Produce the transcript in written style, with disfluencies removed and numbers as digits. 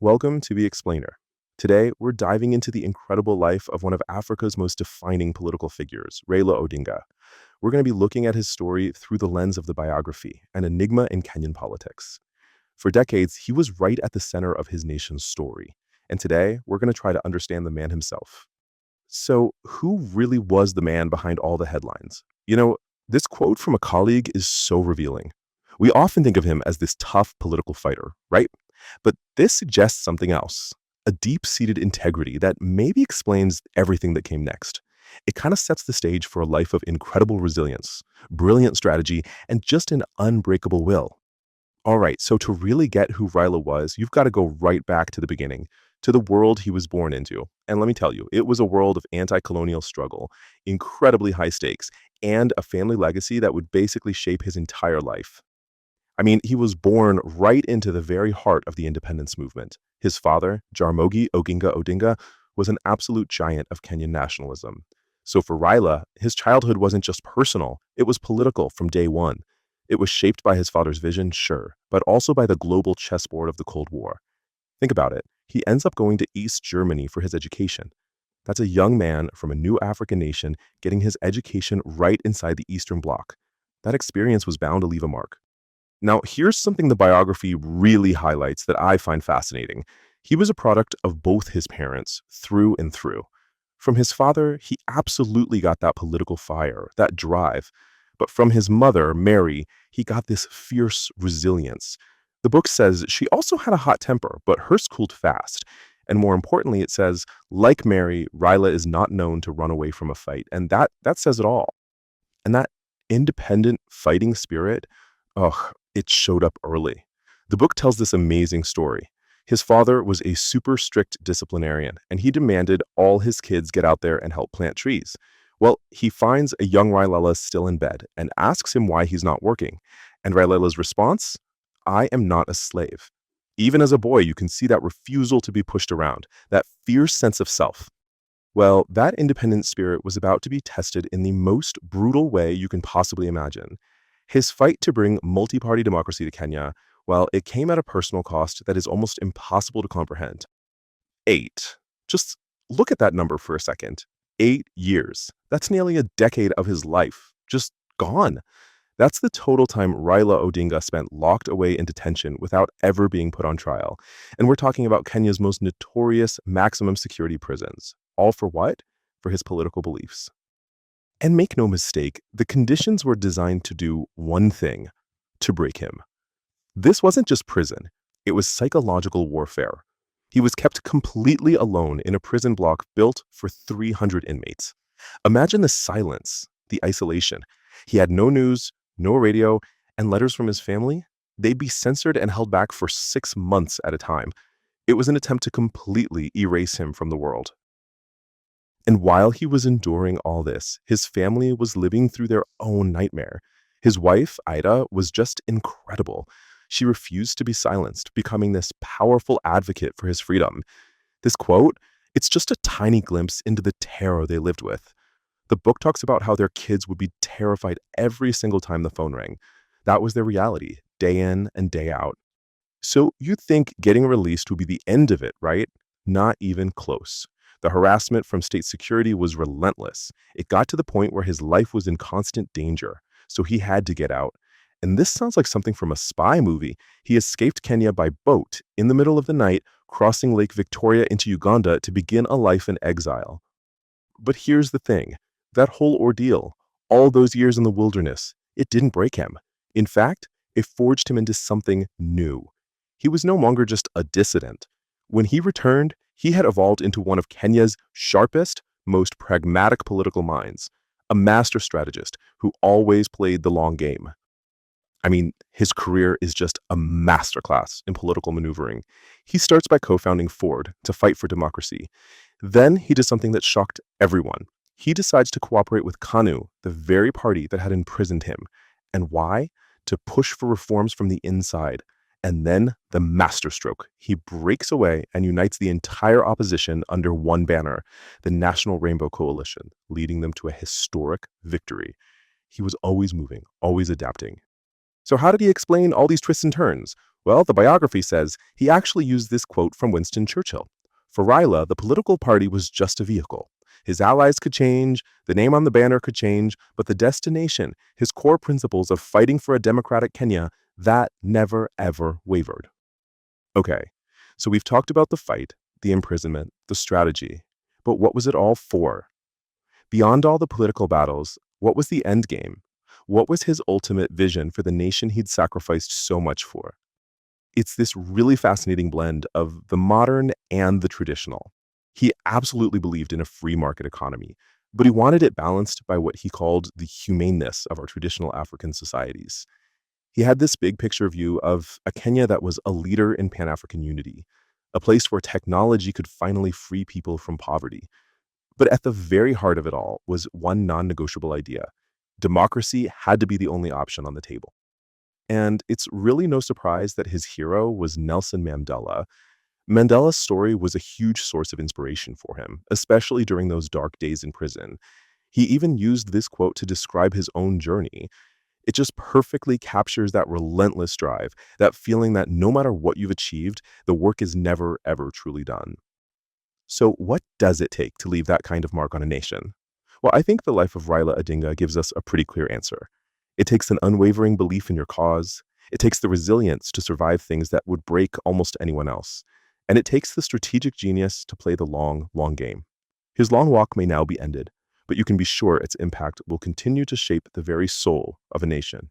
Welcome to The Explainer. Today, we're diving into the incredible life of one of Africa's most defining political figures, Raila Odinga. We're going to be looking at his story through the lens of the biography, An Enigma in Kenyan Politics. For decades, he was right at the center of his nation's story. And today, we're going to try to understand the man himself. So, who really was the man behind all the headlines? This quote from a colleague is so revealing. We often think of him as this tough political fighter, right? But this suggests something else, a deep-seated integrity that maybe explains everything that came next. It kind of sets the stage for a life of incredible resilience, brilliant strategy, and just an unbreakable will. All right, so to really get who Raila was, you've got to go right back to the beginning, to the world he was born into. And let me tell you, it was a world of anti-colonial struggle, incredibly high stakes, and a family legacy that would basically shape his entire life. He was born right into the very heart of the independence movement. His father, Jaramogi Oginga Odinga, was an absolute giant of Kenyan nationalism. So for Raila, his childhood wasn't just personal, it was political from day one. It was shaped by his father's vision, sure, but also by the global chessboard of the Cold War. Think about it. He ends up going to East Germany for his education. That's a young man from a new African nation getting his education right inside the Eastern Bloc. That experience was bound to leave a mark. Now, here's something the biography really highlights that I find fascinating. He was a product of both his parents, through and through. From his father, he absolutely got that political fire, that drive. But from his mother, Mary, he got this fierce resilience. The book says she also had a hot temper, but hers cooled fast. And more importantly, it says, like Mary, Raila is not known to run away from a fight. And that says it all. And that independent fighting spirit, it showed up early. The book tells this amazing story. His father was a super strict disciplinarian, and he demanded all his kids get out there and help plant trees. Well, he finds a young Raila still in bed and asks him why he's not working. And Raila's response? I am not a slave. Even as a boy, you can see that refusal to be pushed around, that fierce sense of self. Well, that independent spirit was about to be tested in the most brutal way you can possibly imagine. His fight to bring multi-party democracy to Kenya, well, it came at a personal cost that is almost impossible to comprehend. 8. Just look at that number for a second. 8 years. That's nearly a decade of his life. Just gone. That's the total time Raila Odinga spent locked away in detention without ever being put on trial. And we're talking about Kenya's most notorious maximum security prisons. All for what? For his political beliefs. And make no mistake, the conditions were designed to do one thing, to break him. This wasn't just prison, it was psychological warfare. He was kept completely alone in a prison block built for 300 inmates. Imagine the silence, the isolation. He had no news, no radio, and letters from his family. They'd be censored and held back for 6 months at a time. It was an attempt to completely erase him from the world. And while he was enduring all this, his family was living through their own nightmare. His wife, Ida, was just incredible. She refused to be silenced, becoming this powerful advocate for his freedom. This quote, it's just a tiny glimpse into the terror they lived with. The book talks about how their kids would be terrified every single time the phone rang. That was their reality, day in and day out. So you'd think getting released would be the end of it, right? Not even close. The harassment from state security was relentless. It got to the point where his life was in constant danger, so he had to get out. And this sounds like something from a spy movie. He escaped Kenya by boat in the middle of the night, crossing Lake Victoria into Uganda to begin a life in exile. But here's the thing. That whole ordeal, all those years in the wilderness, it didn't break him. In fact, it forged him into something new. He was no longer just a dissident. When he returned, he had evolved into one of Kenya's sharpest, most pragmatic political minds, a master strategist who always played the long game. His career is just a masterclass in political maneuvering. He starts by co-founding Ford to fight for democracy. Then he does something that shocked everyone. He decides to cooperate with KANU, the very party that had imprisoned him. And why? To push for reforms from the inside. And then the masterstroke. He breaks away and unites the entire opposition under one banner, the National Rainbow Coalition, leading them to a historic victory. He was always moving, always adapting. So how did he explain all these twists and turns? Well, the biography says he actually used this quote from Winston Churchill. For Raila, the political party was just a vehicle. His allies could change, the name on the banner could change, but the destination, his core principles of fighting for a democratic Kenya, that never ever wavered. Okay, so we've talked about the fight, the imprisonment, the strategy, but what was it all for? Beyond all the political battles, what was the end game? What was his ultimate vision for the nation he'd sacrificed so much for? It's this really fascinating blend of the modern and the traditional. He absolutely believed in a free market economy, but he wanted it balanced by what he called the humaneness of our traditional African societies. He had this big picture view of a Kenya that was a leader in Pan-African unity, a place where technology could finally free people from poverty. But at the very heart of it all was one non-negotiable idea. Democracy had to be the only option on the table. And it's really no surprise that his hero was Nelson Mandela. Mandela's story was a huge source of inspiration for him, especially during those dark days in prison. He even used this quote to describe his own journey. It just perfectly captures that relentless drive, that feeling that no matter what you've achieved, the work is never, ever truly done. So, what does it take to leave that kind of mark on a nation? Well, I think the life of Raila Odinga gives us a pretty clear answer. It takes an unwavering belief in your cause. It takes the resilience to survive things that would break almost anyone else. And it takes the strategic genius to play the long, long game. His long walk may now be ended, but you can be sure its impact will continue to shape the very soul of a nation.